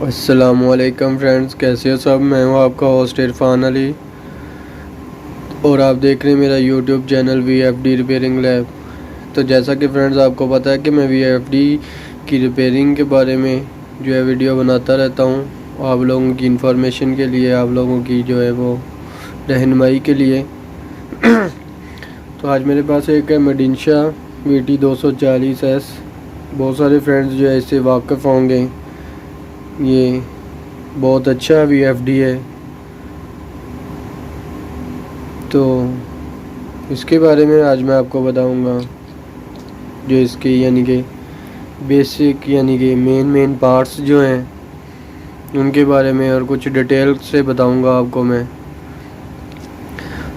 अस्सलामुअलैकुम फ्रेंड्स, कैसे हो सब। मैं हूं आपका होस्ट इरफान अली और आप देख रहे हैं मेरा YouTube channel VFD repairing lab. तो जैसा कि फ्रेंड्स आपको पता है कि मैं VFD की रिपेयरिंग के बारे में जो है वीडियो बनाता रहता हूं आप लोगों की इंफॉर्मेशन के लिए, आप लोगों की जो है वो रहनुमाई के लिए। तो आज मेरे पास एक है मेडिंशा VT 240S। बहुत सारे फ्रेंड्स जो है इससे वाकिफ़ होंगे। ये बहुत अच्छा VFD है। तो इसके बारे में आज मैं आपको बताऊंगा, जो इसके यानी कि बेसिक यानी कि मेन पार्ट्स जो हैं उनके बारे में और कुछ डिटेल से बताऊंगा आपको मैं।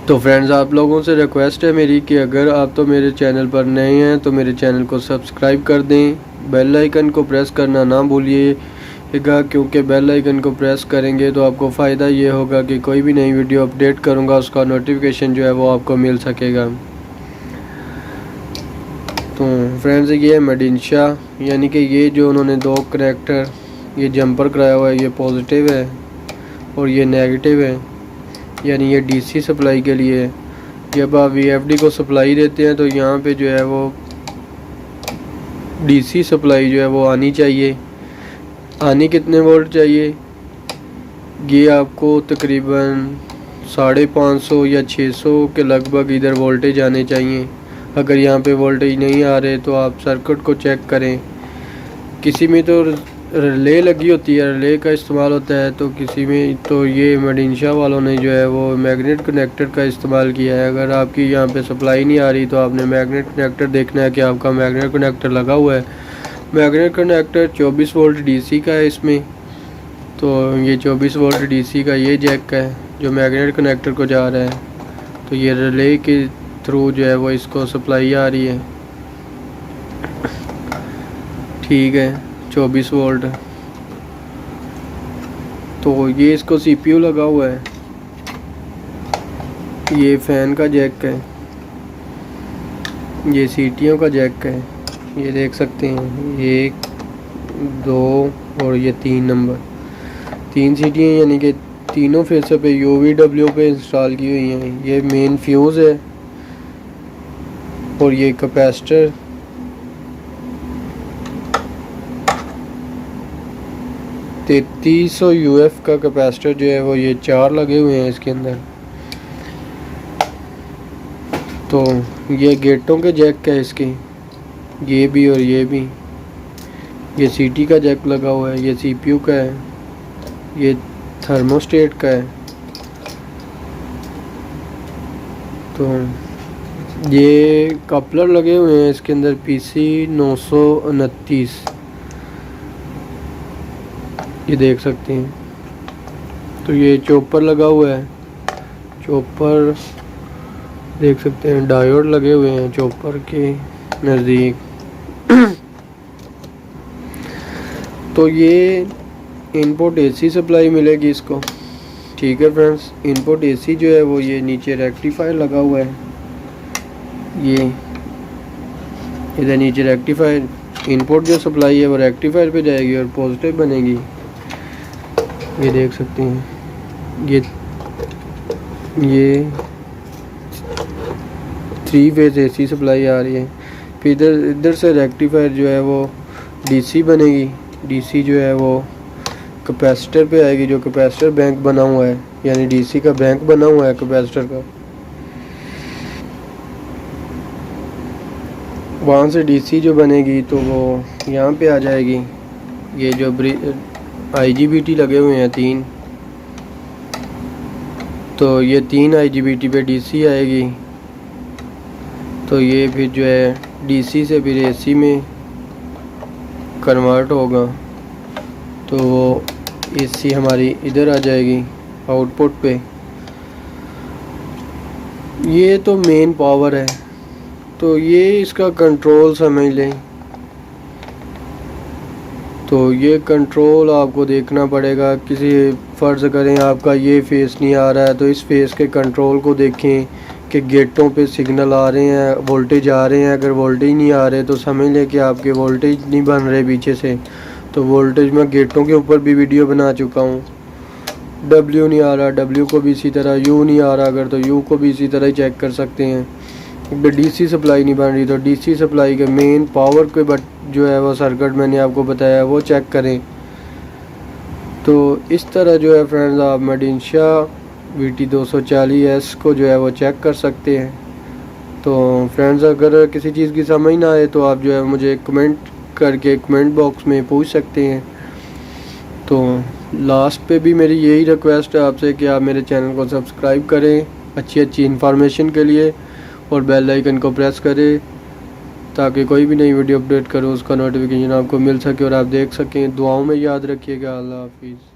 तो फ्रेंड्स, आप लोगों से रिक्वेस्ट है मेरी कि अगर आप तो मेरे चैनल पर नए हैं तो मेरे चैनल को सब्सक्राइब कर दें, बेल आइकन को प्रेस करना ना भूलिएगा, क्योंकि बेल आइकन को प्रेस करेंगे तो आपको फ़ायदा ये होगा कि कोई भी नई वीडियो अपडेट करूँगा उसका नोटिफिकेशन जो है वो आपको मिल सकेगा। तो फ्रेंड्स, ये है मेडिंशा, यानी कि ये जो उन्होंने दो कनेक्टर ये जंपर कराया हुआ है, ये पॉजिटिव है और ये नेगेटिव है, यानी ये DC सप्लाई के लिए है। जब आप VFD को सप्लाई देते हैं तो यहाँ पे जो है वो DC सप्लाई जो है वो आनी चाहिए। आनी कितने वोल्ट चाहिए, ये आपको तकरीबन 550 या 600 के लगभग इधर वोल्टेज आने चाहिए। अगर यहाँ पे वोल्टेज नहीं आ रहे तो आप सर्किट को चेक करें। किसी में तो रिले लगी होती है, रिले का इस्तेमाल होता है, तो किसी में तो ये मेडिंशा वालों ने जो है वो मैग्नेट कनेक्टर का इस्तेमाल किया है। अगर आपकी यहाँ पे सप्लाई नहीं आ रही तो आपने मैग्नेट कनेक्टर देखना है कि आपका मैग्नेट कनेक्टर लगा हुआ है। मैग्नेट कनेक्टर 24 वोल्ट DC का है इसमें। तो ये 24 वोल्ट DC का ये जैक है जो मैग्नेट कनेक्टर को जा रहा है। तो ये रिले के थ्रू जो है वो इसको सप्लाई आ रही है। ठीक है, 24 वोल्ट। तो ये इसको CPU लगा हुआ है। ये फैन का जैक है, ये सीटियों का जैक है, ये देख सकते हैं 1 2 और ये 3 नंबर 3 सीटियाँ, यानी कि तीनों फेसों पे UVW पे इंस्टॉल की हुई हैं। ये मेन फ्यूज़ है और ये कैपेसिटर 3300 UF का कैपेसिटर जो है वो ये 4 लगे हुए हैं इसके अंदर। तो ये गेटों के जैक है इसके, ये भी और ये भी। ये CT का जैक लगा हुआ है, ये CPU का है, ये थर्मोस्टेट का है। तो ये कपलर लगे हुए हैं इसके अंदर PC 929, ये देख सकते हैं। तो ये चॉपर लगा हुआ है, चॉपर देख सकते हैं, डायोड लगे हुए हैं चॉपर के नज़दीक। तो ये इनपुट AC सप्लाई मिलेगी इसको। ठीक है फ्रेंड्स, इनपुट AC जो है वो ये नीचे रेक्टिफायर लगा हुआ है, ये इधर नीचे रेक्टिफायर। इनपुट जो सप्लाई है वो रेक्टिफायर पे जाएगी और पॉजिटिव बनेगी, ये देख सकते हैं। ये 3 फेज AC सप्लाई आ रही है। फिर इधर से रेक्टिफायर जो है वो DC बनेगी। DC जो है वो कैपेसिटर पे आएगी, जो कैपेसिटर बैंक बना हुआ है, यानी DC का बैंक बना हुआ है कैपेसिटर का। वहाँ से DC जो बनेगी तो वो यहाँ पे आ जाएगी। ये जो IGBT लगे हुए हैं 3, तो ये 3 IGBT पे DC आएगी। तो ये फिर जो है DC से फिर AC में कन्वर्ट होगा, तो वो AC हमारी इधर आ जाएगी आउटपुट पे। ये तो मेन पावर है। तो ये इसका कंट्रोल समझ लें। तो ये कंट्रोल आपको देखना पड़ेगा। किसी फ़र्ज़ करें आपका ये फेस नहीं आ रहा है तो इस फेस के कंट्रोल को देखें कि गेटों पे सिग्नल आ रहे हैं, वोल्टेज आ रहे हैं। अगर वोल्टेज नहीं आ रहे तो समझ लें कि आपके वोल्टेज नहीं बन रहे पीछे से। तो वोल्टेज मैं गेटों के ऊपर भी वीडियो बना चुका हूँ। W नहीं आ रहा, W को भी इसी तरह, U नहीं आ रहा अगर तो U को भी इसी तरह ही चेक कर सकते हैं। अगर DC सप्लाई नहीं बन रही तो DC सप्लाई के मेन पावर के बट जो है वो सर्किट मैंने आपको बताया वो चेक करें। तो इस तरह जो है फ्रेंड्स आप मेडिंशा VT240S को जो है वो चेक कर सकते हैं। तो फ्रेंड्स अगर किसी चीज़ की समझ ना आए तो आप जो है मुझे कमेंट करके कमेंट बॉक्स में पूछ सकते हैं। तो लास्ट पे भी मेरी यही रिक्वेस्ट है आपसे कि आप मेरे चैनल को सब्सक्राइब करें अच्छी इंफॉर्मेशन के लिए, और बेल आइकन को प्रेस करें ताकि कोई भी नई वीडियो अपडेट करो उसका नोटिफिकेशन आपको मिल सके और आप देख सकें। दुआओं में याद रखिएगा। अल्लाह हाफिज़।